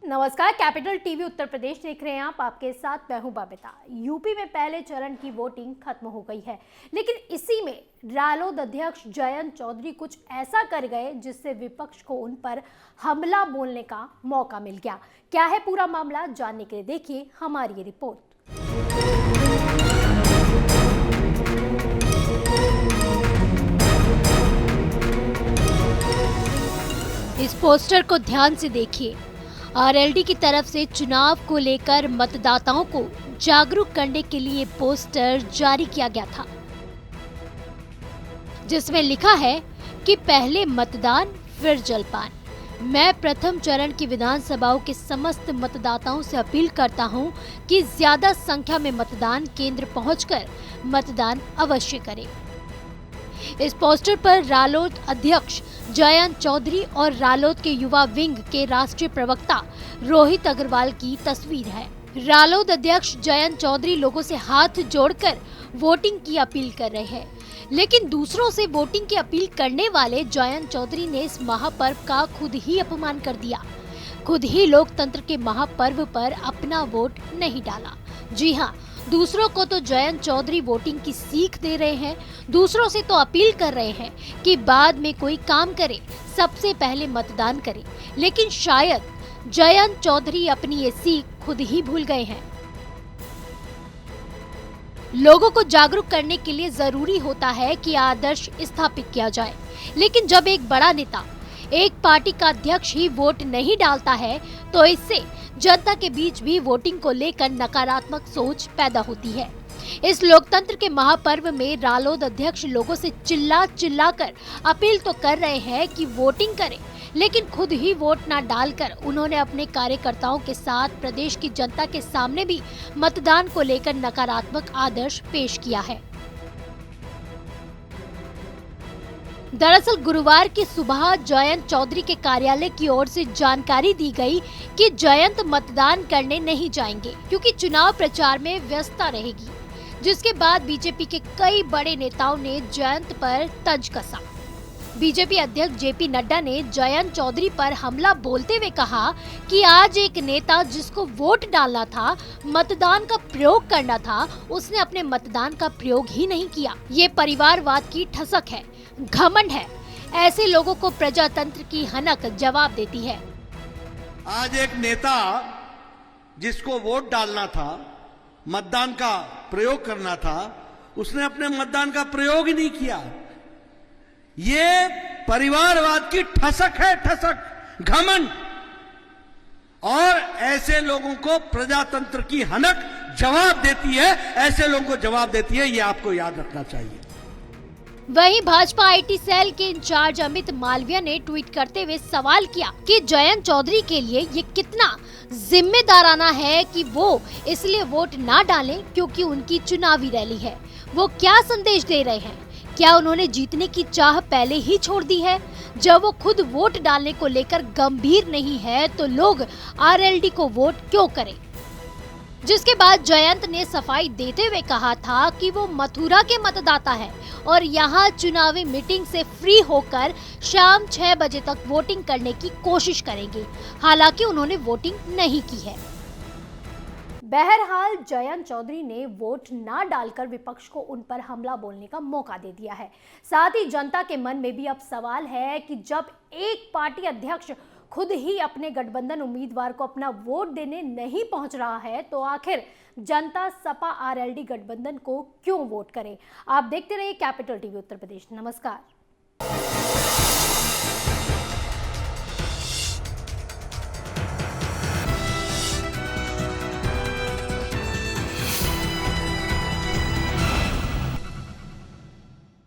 नमस्कार, capital TV Uttar Pradesh देख रहे हैं आप। आपके साथ मैं हूं बबीता। यूपी में पहले चरण की वोटिंग खत्म हो गई है, लेकिन इसी में रालोद अध्यक्ष जयंत चौधरी कुछ ऐसा कर गए जिससे विपक्ष को उन पर हमला बोलने का मौका मिल गया। क्या है पूरा मामला, जानने के लिए देखिए हमारी ये रिपोर्ट। इस पोस्टर को ध्यान से देखिए। आरएलडी की तरफ से चुनाव को लेकर मतदाताओं को जागरूक करने के लिए पोस्टर जारी किया गया था, जिसमें लिखा है कि पहले मतदान फिर जलपान। मैं प्रथम चरण की विधानसभाओं के समस्त मतदाताओं से अपील करता हूं कि ज्यादा संख्या में मतदान केंद्र पहुंचकर मतदान अवश्य करें। इस पोस्टर पर रालोद अध्यक्ष जयंत चौधरी और रालोद के युवा विंग के राष्ट्रीय प्रवक्ता रोहित अग्रवाल की तस्वीर है। रालोद अध्यक्ष जयंत चौधरी लोगों से हाथ जोड़कर वोटिंग की अपील कर रहे हैं, लेकिन दूसरों से वोटिंग की अपील करने वाले जयंत चौधरी ने इस महापर्व का खुद ही अपमान कर दिया। खुद ही लोकतंत्र के महापर्व पर अपना वोट नहीं डाला। जी हाँ, दूसरों को तो जयंत चौधरी वोटिंग की सीख दे रहे हैं, दूसरों से तो अपील कर रहे हैं कि बाद में कोई काम करे, सबसे पहले मतदान करें। लेकिन शायद जयंत चौधरी अपनी ये सीख खुद ही भूल गए हैं। लोगों को जागरूक करने के लिए जरूरी होता है कि आदर्श स्थापित किया जाए, लेकिन जब एक बड़ा नेता, एक पार्टी का अध्यक्ष ही वोट नहीं डालता है तो इससे जनता के बीच भी वोटिंग को लेकर नकारात्मक सोच पैदा होती है। इस लोकतंत्र के महापर्व में रालोद अध्यक्ष लोगों से चिल्ला कर अपील तो कर रहे हैं कि वोटिंग करें, लेकिन खुद ही वोट ना डालकर उन्होंने अपने कार्यकर्ताओं के साथ प्रदेश की जनता के सामने भी मतदान को लेकर नकारात्मक आदर्श पेश किया है। दरअसल गुरुवार की सुबह जयंत चौधरी के कार्यालय की ओर से जानकारी दी गई कि जयंत मतदान करने नहीं जाएंगे क्योंकि चुनाव प्रचार में व्यस्तता रहेगी, जिसके बाद बीजेपी के कई बड़े नेताओं ने जयंत पर तंज कसा। बीजेपी अध्यक्ष जेपी नड्डा ने जयंत चौधरी पर हमला बोलते हुए कहा कि आज एक नेता जिसको वोट डालना था, मतदान का प्रयोग करना था, उसने अपने मतदान का प्रयोग ही नहीं किया। ये परिवारवाद की ठसक है, घमंड है। ऐसे लोगों को प्रजातंत्र की हनक जवाब देती है। आज एक नेता जिसको वोट डालना था, मतदान का प्रयोग करना था, उसने अपने मतदान का प्रयोग ही नहीं किया। ये परिवारवाद की ठसक है, ठसक, घमंड। और ऐसे लोगों को प्रजातंत्र की हनक जवाब देती है, ऐसे लोगों को जवाब देती है, ये आपको याद रखना चाहिए। वहीं भाजपा आईटी सेल के इंचार्ज अमित मालविया ने ट्वीट करते हुए सवाल किया कि जयंत चौधरी के लिए ये कितना जिम्मेदाराना है कि वो इसलिए वोट ना डालें क्योंकि उनकी चुनावी रैली है। वो क्या संदेश दे रहे हैं? क्या उन्होंने जीतने की चाह पहले ही छोड़ दी है? जब वो खुद वोट डालने को लेकर गंभीर नहीं है तो लोग आरएलडी को वोट क्यों करें? जिसके बाद जयंत ने सफाई देते हुए कहा था कि वो मथुरा के मतदाता है और यहाँ चुनावी मीटिंग से फ्री होकर शाम 6 बजे तक वोटिंग करने की कोशिश करेंगे। हालांकि उन्होंने वोटिंग नहीं की है। बहरहाल जयंत चौधरी ने वोट ना डालकर विपक्ष को उन पर हमला बोलने का मौका दे दिया है। साथ ही जनता के मन में भी अब सवाल है कि जब एक पार्टी अध्यक्ष खुद ही अपने गठबंधन उम्मीदवार को अपना वोट देने नहीं पहुंच रहा है तो आखिर जनता सपा आरएलडी गठबंधन को क्यों वोट करे। आप देखते रहिए कैपिटल टीवी उत्तर प्रदेश। नमस्कार।